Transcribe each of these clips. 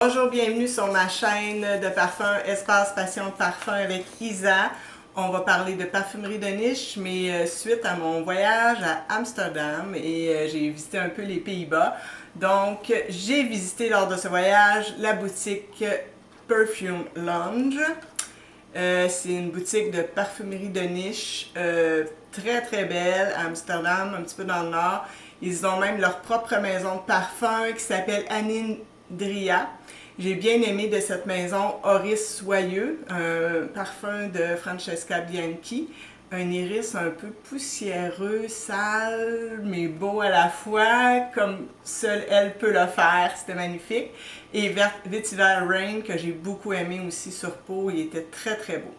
Bonjour, bienvenue sur ma chaîne de parfum Espace Passion Parfum avec Isa. On va parler de parfumerie de niche, mais suite à mon voyage à Amsterdam et j'ai visité un peu les Pays-Bas. Donc, j'ai visité lors de ce voyage la boutique Perfume Lounge. C'est une boutique de parfumerie de niche très très belle à Amsterdam, un petit peu dans le nord. Ils ont même leur propre maison de parfum qui s'appelle Anindria. J'ai bien aimé de cette maison Oris Soyeux, un parfum de Francesca Bianchi. Un iris un peu poussiéreux, sale, mais beau à la fois, comme seule elle peut le faire. C'était magnifique. Et Vetiver Rain, que j'ai beaucoup aimé aussi sur peau, il était très très beau.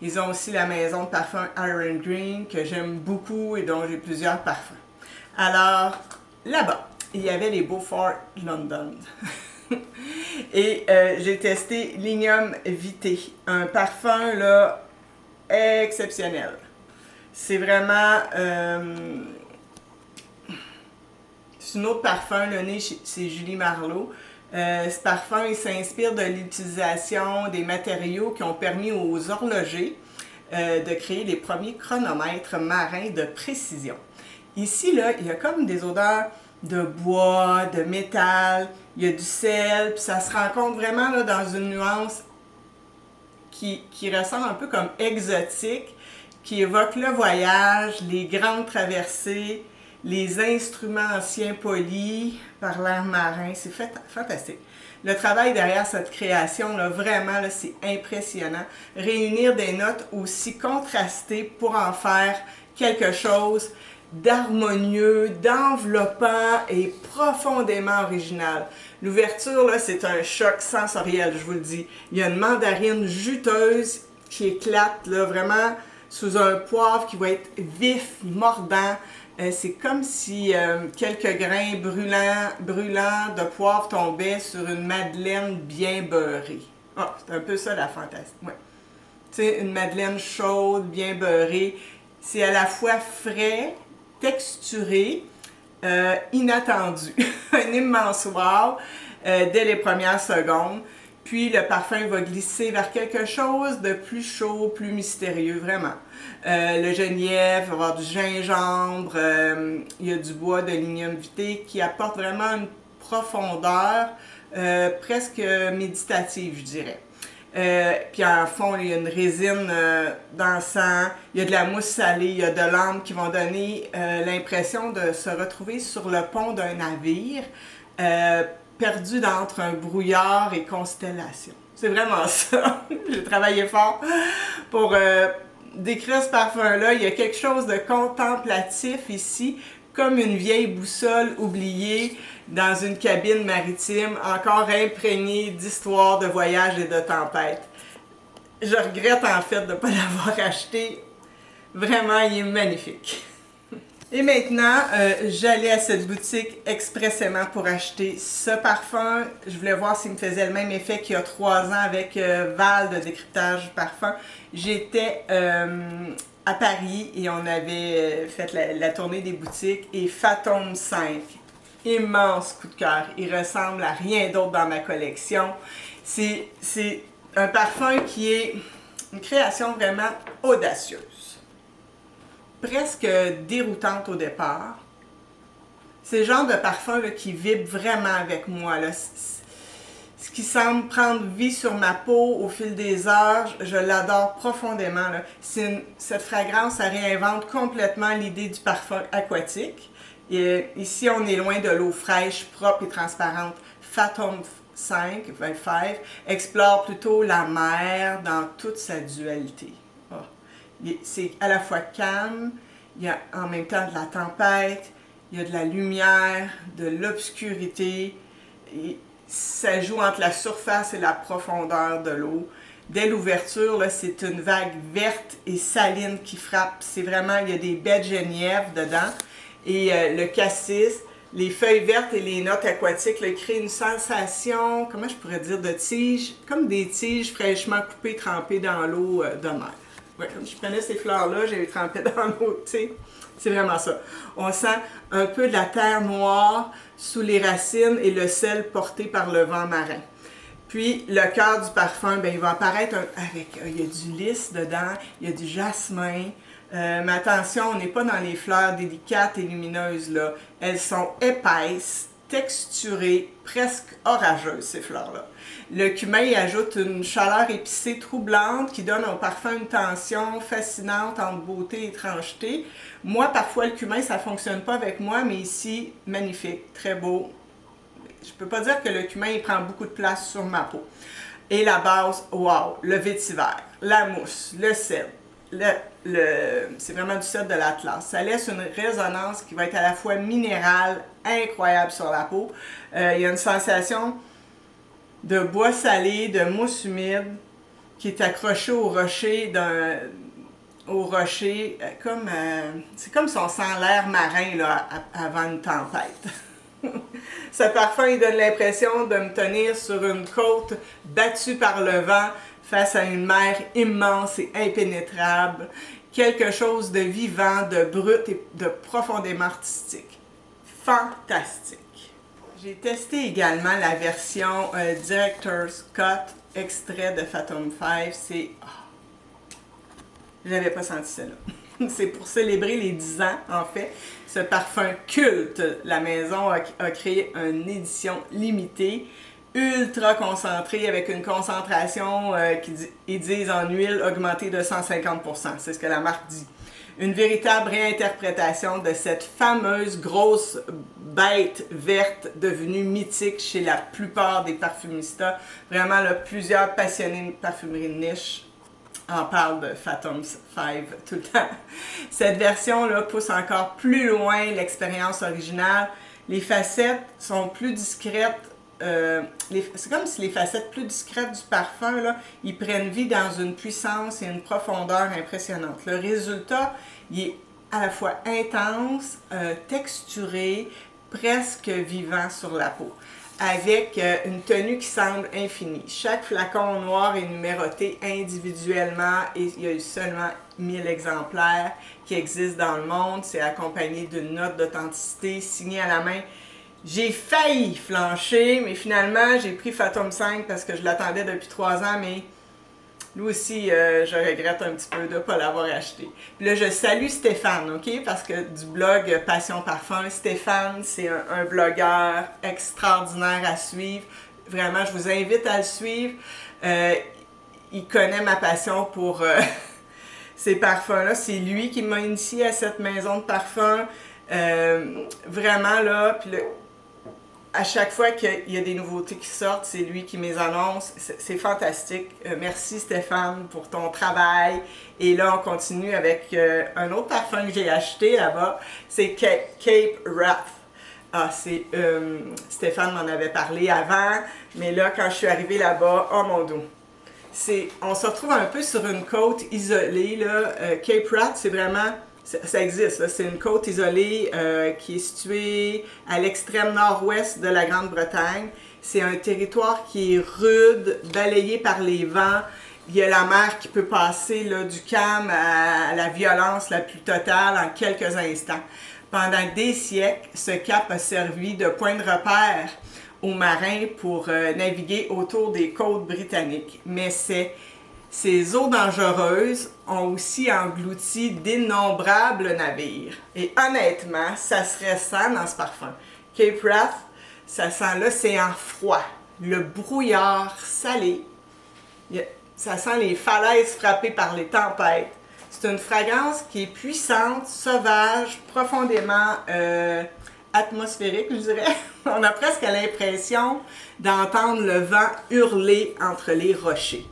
Ils ont aussi la maison de parfum Iron Green, que j'aime beaucoup et dont j'ai plusieurs parfums. Alors, là-bas, il y avait les Beaufort London. Et j'ai testé Lignum Vitae, un parfum là exceptionnel. C'est vraiment c'est un autre parfum, le nez c'est Julie Marleau. Ce parfum il s'inspire de l'utilisation des matériaux qui ont permis aux horlogers de créer les premiers chronomètres marins de précision. Ici, là, il y a comme des odeurs de bois, de métal, il y a du sel, puis ça se rencontre vraiment là, dans une nuance qui ressemble un peu comme exotique, qui évoque le voyage, les grandes traversées, les instruments anciens polis par l'air marin. C'est fantastique. Le travail derrière cette création, là, vraiment, là, c'est impressionnant. Réunir des notes aussi contrastées pour en faire quelque chose d'harmonieux, d'enveloppant et profondément original. L'ouverture, là, c'est un choc sensoriel, je vous le dis. Il y a une mandarine juteuse qui éclate, là, vraiment sous un poivre qui va être vif, mordant. C'est comme si quelques grains brûlants de poivre tombaient sur une madeleine bien beurrée. Ah, c'est un peu ça la fantaisie. Ouais. Tu sais, une madeleine chaude, bien beurrée. C'est à la fois frais, texturé, inattendu. Un immense wow dès les premières secondes. Puis le parfum va glisser vers quelque chose de plus chaud, plus mystérieux, vraiment. Le genièvre, il va y avoir du gingembre, il y a du bois de Lignum Vitae qui apporte vraiment une profondeur presque méditative, je dirais. Puis en fond, il y a une résine d'encens, il y a de la mousse salée, il y a de l'ambre qui vont donner l'impression de se retrouver sur le pont d'un navire, perdu entre un brouillard et constellation. C'est vraiment ça. J'ai travaillé fort pour décrire ce parfum-là. Il y a quelque chose de contemplatif ici, comme une vieille boussole oubliée dans une cabine maritime, encore imprégnée d'histoires de voyages et de tempêtes. Je regrette en fait de ne pas l'avoir acheté. Vraiment, il est magnifique. Et maintenant, j'allais à cette boutique expressément pour acheter ce parfum. Je voulais voir s'il me faisait le même effet qu'il y a 3 ans avec Val de décryptage parfum. J'étais à Paris et on avait fait la tournée des boutiques et Phantom 5. Immense coup de cœur. Il ressemble à rien d'autre dans ma collection. C'est un parfum qui est une création vraiment audacieuse. Presque déroutante au départ. C'est le genre de parfum là, qui vibre vraiment avec moi. Là. Ce qui semble prendre vie sur ma peau au fil des heures, je l'adore profondément. Cette fragrance, ça réinvente complètement l'idée du parfum aquatique. Et ici, on est loin de l'eau fraîche, propre et transparente. Phantom 5 explore plutôt la mer dans toute sa dualité. Oh. C'est à la fois calme, il y a en même temps de la tempête, il y a de la lumière, de l'obscurité. Ça joue entre la surface et la profondeur de l'eau. Dès l'ouverture, c'est une vague verte et saline qui frappe. C'est vraiment, il y a des baies de genièvre dedans. Et le cassis, les feuilles vertes et les notes aquatiques là, créent une sensation, comment je pourrais dire, de tiges, comme des tiges fraîchement coupées, trempées dans l'eau de mer. Ouais, je prenais ces fleurs-là, j'ai trempé dans l'eau, tu sais. C'est vraiment ça. On sent un peu de la terre noire sous les racines et le sel porté par le vent marin. Puis le cœur du parfum, ben, il va apparaître il y a du lys dedans, il y a du jasmin. Mais attention, on n'est pas dans les fleurs délicates et lumineuses là. Elles sont épaisses, texturées, presque orageuses ces fleurs-là. Le cumin y ajoute une chaleur épicée troublante qui donne au parfum une tension fascinante entre beauté et étrangeté. Moi, parfois, le cumin, ça ne fonctionne pas avec moi, mais ici, magnifique, très beau. Je ne peux pas dire que le cumin, il prend beaucoup de place sur ma peau. Et la base, wow, le vétiver, la mousse, le cèdre, c'est vraiment du cèdre de l'Atlas. Ça laisse une résonance qui va être à la fois minérale, incroyable sur la peau. Il y a une sensation de bois salé, de mousse humide qui est accrochée au rocher c'est comme si on sent l'air marin là, avant une tempête. Ce parfum, il donne l'impression de me tenir sur une côte battue par le vent face à une mer immense et impénétrable. Quelque chose de vivant, de brut et de profondément artistique. Fantastique! J'ai testé également la version Director's Cut extrait de Phantom 5. J'avais pas senti celle-là. C'est pour célébrer les 10 ans, en fait. Ce parfum culte, la maison a créé une édition limitée, ultra concentrée, avec une concentration ils disent en huile augmentée de 150%. C'est ce que la marque dit. Une véritable réinterprétation de cette fameuse grosse bête verte devenue mythique chez la plupart des parfumistas. Vraiment, là, plusieurs passionnés de parfumerie de niche en parle de Phantom 5 tout le temps. Cette version-là pousse encore plus loin l'expérience originale. Les facettes sont plus discrètes. C'est comme si les facettes plus discrètes du parfum, là, ils prennent vie dans une puissance et une profondeur impressionnantes. Le résultat, il est à la fois intense, texturé, presque vivant sur la peau, avec une tenue qui semble infinie. Chaque flacon noir est numéroté individuellement et il y a eu seulement 1000 exemplaires qui existent dans le monde. C'est accompagné d'une note d'authenticité signée à la main. J'ai failli flancher, mais finalement, j'ai pris Phantom 5 parce que je l'attendais depuis 3 ans, mais lui aussi, je regrette un petit peu de ne pas l'avoir acheté. Puis là, je salue Stéphane, OK? Parce que du blog Passion Parfum, Stéphane, c'est un blogueur extraordinaire à suivre. Vraiment, je vous invite à le suivre. Il connaît ma passion pour ces parfums-là. C'est lui qui m'a initié à cette maison de parfums. Vraiment, là, puis à chaque fois qu'il y a des nouveautés qui sortent, c'est lui qui me les annonce. C'est fantastique. Merci Stéphane pour ton travail. Et là, on continue avec un autre parfum que j'ai acheté là-bas. C'est Cape Wrath. Stéphane m'en avait parlé avant, mais là, quand je suis arrivée là-bas, oh mon Dieu! On se retrouve un peu sur une côte isolée, là. Cape Wrath, c'est vraiment... Ça existe, c'est une côte isolée qui est située à l'extrême nord-ouest de la Grande-Bretagne. C'est un territoire qui est rude, balayé par les vents. Il y a la mer qui peut passer là, du calme à la violence la plus totale en quelques instants. Pendant des siècles, ce cap a servi de point de repère aux marins pour naviguer autour des côtes britanniques. Mais ces eaux dangereuses ont aussi englouti d'innombrables navires. Et honnêtement, ça se ressent dans ce parfum. Cape Wrath, ça sent l'océan froid, le brouillard salé. Ça sent les falaises frappées par les tempêtes. C'est une fragrance qui est puissante, sauvage, profondément atmosphérique, je dirais. On a presque l'impression d'entendre le vent hurler entre les rochers.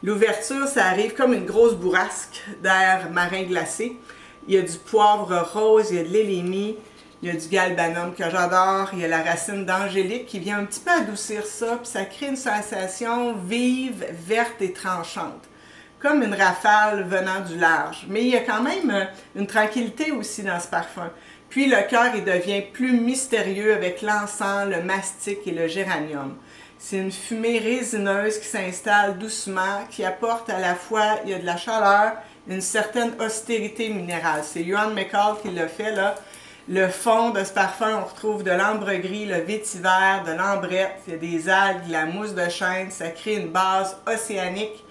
L'ouverture, ça arrive comme une grosse bourrasque d'air marin glacé. Il y a du poivre rose, il y a de l'élémie, il y a du galbanum que j'adore, il y a la racine d'angélique qui vient un petit peu adoucir ça, puis ça crée une sensation vive, verte et tranchante, comme une rafale venant du large. Mais il y a quand même une tranquillité aussi dans ce parfum. Puis le cœur, il devient plus mystérieux avec l'encens, le mastic et le géranium. C'est une fumée résineuse qui s'installe doucement, qui apporte à la fois, il y a de la chaleur, une certaine austérité minérale. C'est Ewan McCall qui l'a fait, là. Le fond de ce parfum, on retrouve de l'ambre gris, le vétiver, de l'ambrette, il y a des algues, de la mousse de chêne, ça crée une base océanique.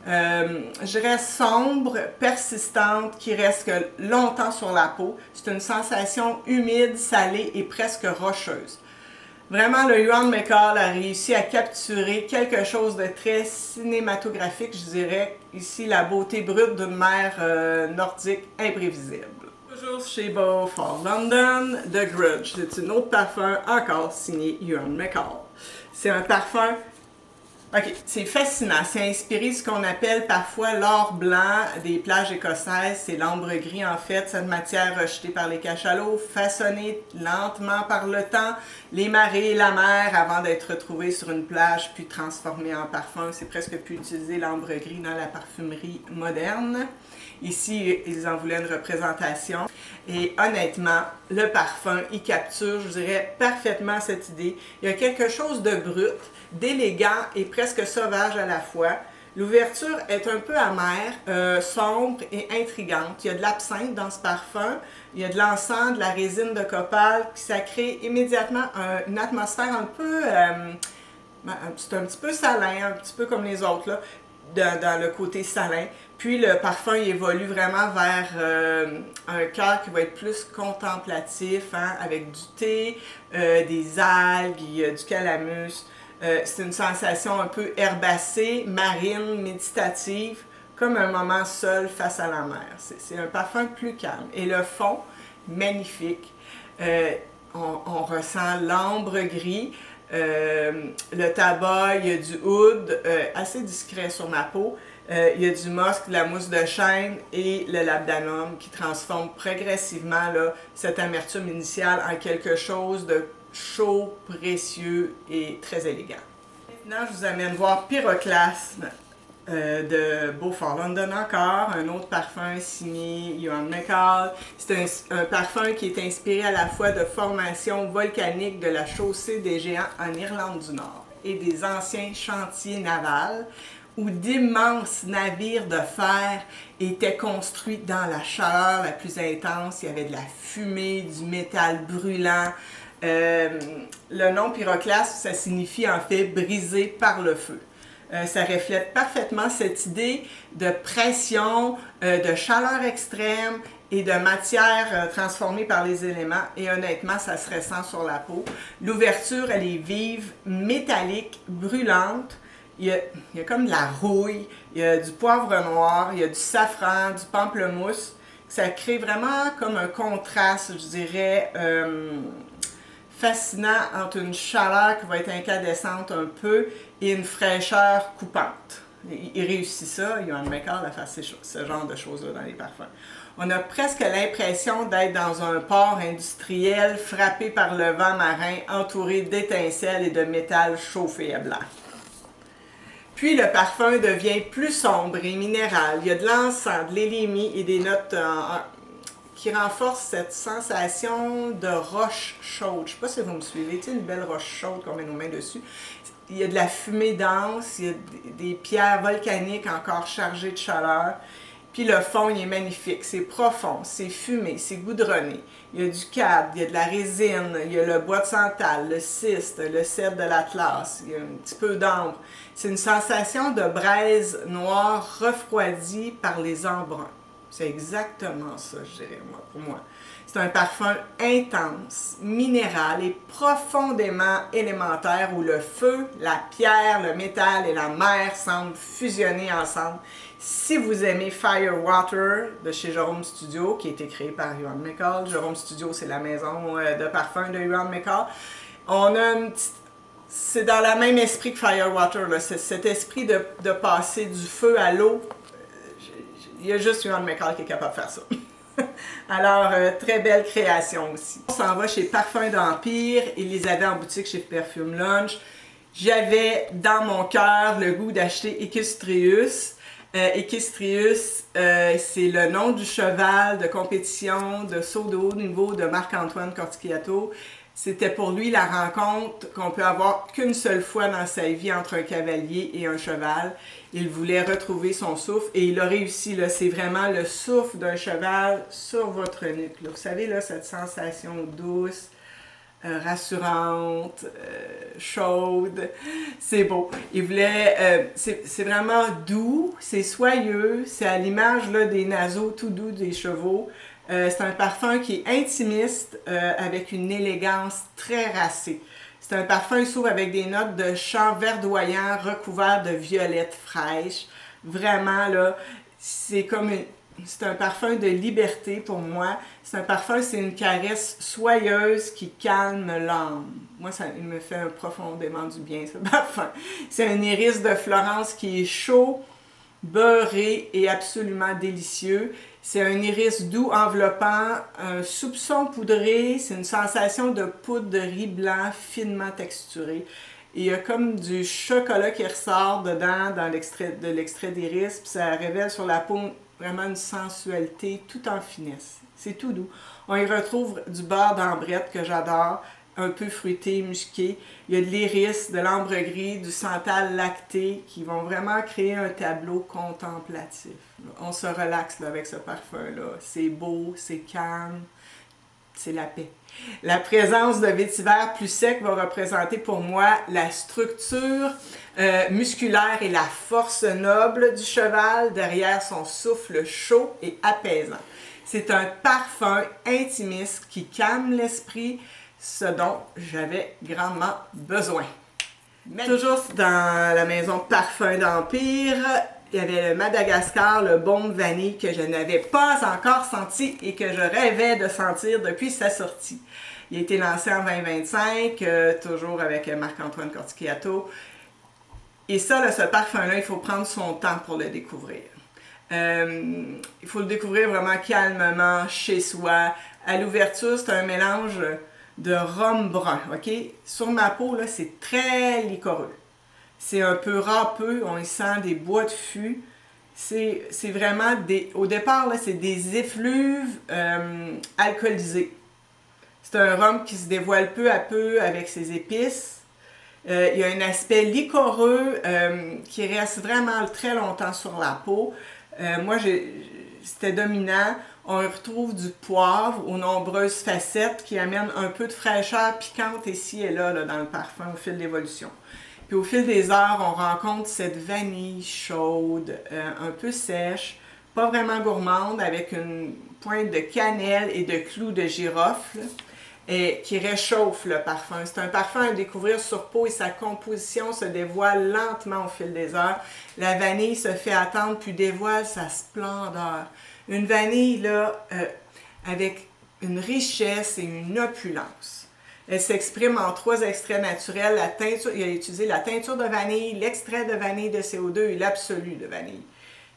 Je dirais sombre, persistante, qui reste longtemps sur la peau. C'est une sensation humide, salée et presque rocheuse. Vraiment, le Johan McCall a réussi à capturer quelque chose de très cinématographique, je dirais. Ici, la beauté brute d'une mer nordique imprévisible. Toujours chez Beau for London, The Grudge. C'est un autre parfum encore signé Johan McCall. C'est un parfum... Ok, c'est fascinant. C'est inspiré de ce qu'on appelle parfois l'or blanc des plages écossaises. C'est l'ambre gris en fait, cette matière rejetée par les cachalots, façonnée lentement par le temps, les marées et la mer avant d'être retrouvée sur une plage puis transformée en parfum. C'est presque plus utiliser l'ambre gris dans la parfumerie moderne. Ici, ils en voulaient une représentation. Et honnêtement, le parfum, il capture, je dirais, parfaitement cette idée. Il y a quelque chose de brut, d'élégant et presque sauvage à la fois. L'ouverture est un peu amère, sombre et intrigante. Il y a de l'absinthe dans ce parfum, il y a de l'encens, de la résine de copal, puis ça crée immédiatement une atmosphère un peu... c'est un petit peu salin, un petit peu comme les autres, là, dans le côté salin. Puis le parfum il évolue vraiment vers un cœur qui va être plus contemplatif, hein, avec du thé, des algues, du calamus. C'est une sensation un peu herbacée, marine, méditative, comme un moment seul face à la mer. C'est un parfum plus calme. Et le fond, magnifique. On ressent l'ambre gris. Le tabac, il y a du oud, assez discret sur ma peau. Il y a du musc, de la mousse de chêne et le labdanum qui transforme progressivement là, cette amertume initiale en quelque chose de chaud, précieux et très élégant. Maintenant, je vous amène voir Pyroclasme de Beau for London encore, un autre parfum signé Johan McCall. C'est un parfum qui est inspiré à la fois de formations volcaniques de la chaussée des géants en Irlande du Nord et des anciens chantiers navals où d'immenses navires de fer étaient construits dans la chaleur la plus intense. Il y avait de la fumée, du métal brûlant. Le nom pyroclasme, ça signifie en fait brisé par le feu. Ça reflète parfaitement cette idée de pression, de chaleur extrême et de matière transformée par les éléments. Et honnêtement, ça se ressent sur la peau. L'ouverture, elle est vive, métallique, brûlante. Il y a comme de la rouille, il y a du poivre noir, il y a du safran, du pamplemousse. Ça crée vraiment comme un contraste, je dirais, fascinant entre une chaleur qui va être incandescente un peu et une fraîcheur coupante. Il réussit ça, Johan McCall, à faire ce genre de choses-là dans les parfums. On a presque l'impression d'être dans un port industriel frappé par le vent marin, entouré d'étincelles et de métal chauffé à blanc. Puis le parfum devient plus sombre et minéral. Il y a de l'encens, de l'élémie et des notes qui renforcent cette sensation de roche chaude. Je ne sais pas si vous me suivez, tu sais, une belle roche chaude qu'on met nos mains dessus. Il y a de la fumée dense, il y a des pierres volcaniques encore chargées de chaleur. Puis le fond, il est magnifique. C'est profond, c'est fumé, c'est goudronné. Il y a du cadre, il y a de la résine, il y a le bois de santal, le ciste, le cèdre de l'Atlas, il y a un petit peu d'ambre. C'est une sensation de braise noire refroidie par les embruns. C'est exactement ça, je dirais, pour moi. C'est un parfum intense, minéral et profondément élémentaire où le feu, la pierre, le métal et la mer semblent fusionner ensemble. Si vous aimez Firewater de chez Jérôme Studio, qui a été créé par Johan McCall, Jérôme Studio, c'est la maison de parfum de Johan McCall, on a une petite... C'est dans le même esprit que Firewater, c'est cet esprit de passer du feu à l'eau. Il y a juste Johan McCall qui est capable de faire ça. Alors, très belle création aussi. On s'en va chez Parfum d'Empire. Ils les avaient en boutique chez Perfume Lunch. J'avais dans mon cœur le goût d'acheter Equestrius. Equestrius, c'est le nom du cheval de compétition de saut de haut niveau de Marc-Antoine Corticchiato. C'était pour lui la rencontre qu'on peut avoir qu'une seule fois dans sa vie entre un cavalier et un cheval. Il voulait retrouver son souffle et il a réussi. C'est vraiment le souffle d'un cheval sur votre nuque. Là. Vous savez, là, cette sensation douce, rassurante, chaude. C'est beau. Il voulait... c'est vraiment doux, c'est soyeux, c'est à l'image là, des naseaux tout doux des chevaux. C'est un parfum qui est intimiste avec une élégance très racée. C'est un parfum qui s'ouvre avec des notes de chant verdoyant recouvertes de violettes fraîches. Vraiment, là, c'est comme c'est un parfum de liberté pour moi. C'est un parfum, c'est une caresse soyeuse qui calme l'âme. Moi, il me fait profondément du bien, ce parfum. C'est un iris de Florence qui est chaud, beurré et absolument délicieux. C'est un iris doux enveloppant, un soupçon poudré, c'est une sensation de poudre de riz blanc finement texturé. Et il y a comme du chocolat qui ressort dedans dans l'extrait d'iris, puis ça révèle sur la peau vraiment une sensualité tout en finesse. C'est tout doux. On y retrouve du beurre d'ambrette que j'adore, un peu fruité, musqué. Il y a de l'iris, de l'ambre gris, du santal lacté qui vont vraiment créer un tableau contemplatif. On se relaxe là, avec ce parfum-là. C'est beau, c'est calme, c'est la paix. La présence de vétiver plus sec va représenter pour moi la structure musculaire et la force noble du cheval derrière son souffle chaud et apaisant. C'est un parfum intimiste qui calme l'esprit, ce dont j'avais grandement besoin. Toujours dans la maison Parfum d'Empire, il y avait le Madagascar, le baume vanille que je n'avais pas encore senti et que je rêvais de sentir depuis sa sortie. Il a été lancé en 2025, toujours avec Marc-Antoine Corticchiato. Et ça, là, ce parfum-là, il faut prendre son temps pour le découvrir. Il faut le découvrir vraiment calmement, chez soi. À l'ouverture, c'est un mélange de rhum brun, ok? Sur ma peau, là, c'est très liquoreux. C'est un peu râpeux, on y sent des bois de fût. C'est vraiment au départ, là, c'est des effluves alcoolisés. C'est un rhum qui se dévoile peu à peu avec ses épices. Il y a un aspect liquoreux qui reste vraiment très longtemps sur la peau. Moi, c'était dominant. On retrouve du poivre aux nombreuses facettes qui amènent un peu de fraîcheur piquante ici et là, dans le parfum au fil de l'évolution. Puis au fil des heures, on rencontre cette vanille chaude, un peu sèche, pas vraiment gourmande, avec une pointe de cannelle et de clous de girofle et qui réchauffe le parfum. C'est un parfum à découvrir sur peau et sa composition se dévoile lentement au fil des heures. La vanille se fait attendre puis dévoile sa splendeur. Une vanille là, avec une richesse et une opulence. Elle s'exprime en 3 extraits naturels. Il a utilisé la teinture de vanille, l'extrait de vanille de CO2 et l'absolu de vanille.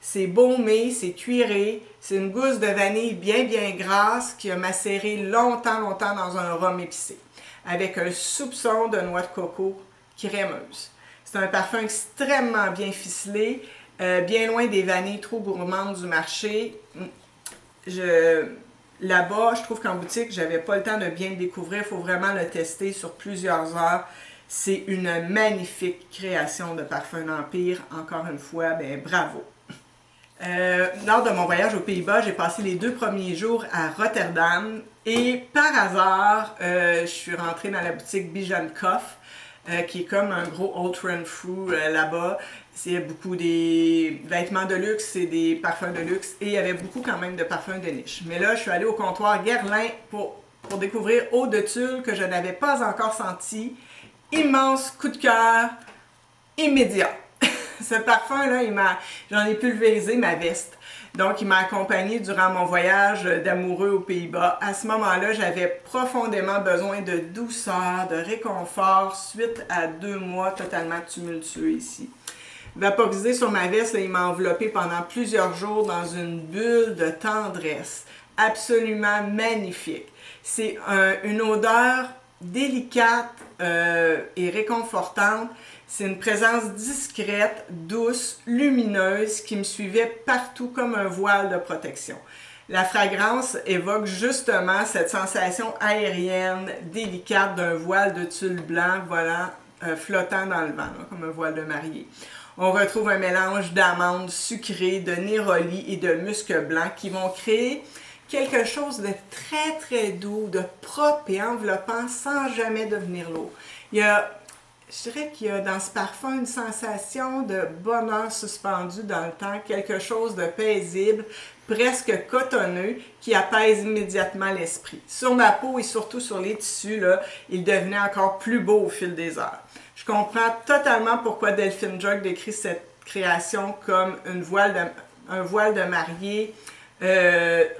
C'est baumé, c'est cuiré, c'est une gousse de vanille bien grasse qui a macéré longtemps dans un rhum épicé, avec un soupçon de noix de coco crémeuse. C'est un parfum extrêmement bien ficelé, bien loin des vanilles trop gourmandes du marché. Là-bas, je trouve qu'en boutique, j'avais pas le temps de bien le découvrir. Il faut vraiment le tester sur plusieurs heures. C'est une magnifique création de Parfum d'Empire. Encore une fois, ben bravo. Lors de mon voyage aux Pays-Bas, j'ai passé les 2 premiers jours à Rotterdam et par hasard, je suis rentrée dans la boutique Bijan Koff, qui est comme un gros Old Renfrew là-bas. C'est beaucoup des vêtements de luxe et des parfums de luxe et il y avait beaucoup quand même de parfums de niche. Mais là, je suis allée au comptoir Guerlain pour découvrir Eau de Tulle que je n'avais pas encore senti. Immense coup de cœur immédiat. Ce parfum-là, j'en ai pulvérisé ma veste. Donc, il m'a accompagnée durant mon voyage d'amoureux aux Pays-Bas. À ce moment-là, j'avais profondément besoin de douceur, de réconfort, suite à 2 mois totalement tumultueux ici. Vaporisé sur ma veste, là, il m'a enveloppé pendant plusieurs jours dans une bulle de tendresse. Absolument magnifique. C'est une odeur délicate et réconfortante. C'est une présence discrète, douce, lumineuse qui me suivait partout comme un voile de protection. La fragrance évoque justement cette sensation aérienne, délicate d'un voile de tulle blanc flottant dans le vent, là, comme un voile de mariée. On retrouve un mélange d'amandes sucrées, de néroli et de musc blanc qui vont créer quelque chose de très très doux, de propre et enveloppant sans jamais devenir lourd. Je dirais qu'il y a dans ce parfum une sensation de bonheur suspendu dans le temps, quelque chose de paisible, presque cotonneux, qui apaise immédiatement l'esprit. Sur ma peau et surtout sur les tissus, là, il devenait encore plus beau au fil des heures. Je comprends totalement pourquoi Delphine Jug décrit cette création comme un voile de mariée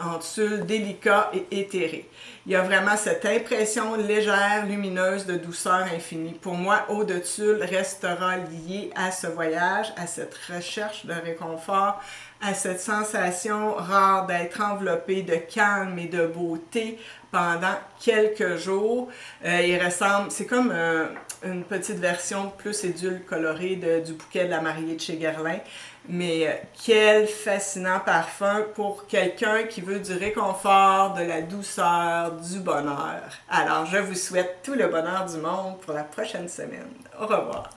en tulle délicat et éthéré. Il y a vraiment cette impression légère, lumineuse, de douceur infinie. Pour moi, Eau de Tulle restera liée à ce voyage, à cette recherche de réconfort, à cette sensation rare d'être enveloppé de calme et de beauté pendant quelques jours. C'est comme une petite version plus édulcorée du bouquet de la mariée de chez Guerlain. Mais quel fascinant parfum pour quelqu'un qui veut du réconfort, de la douceur, du bonheur. Alors, je vous souhaite tout le bonheur du monde pour la prochaine semaine. Au revoir.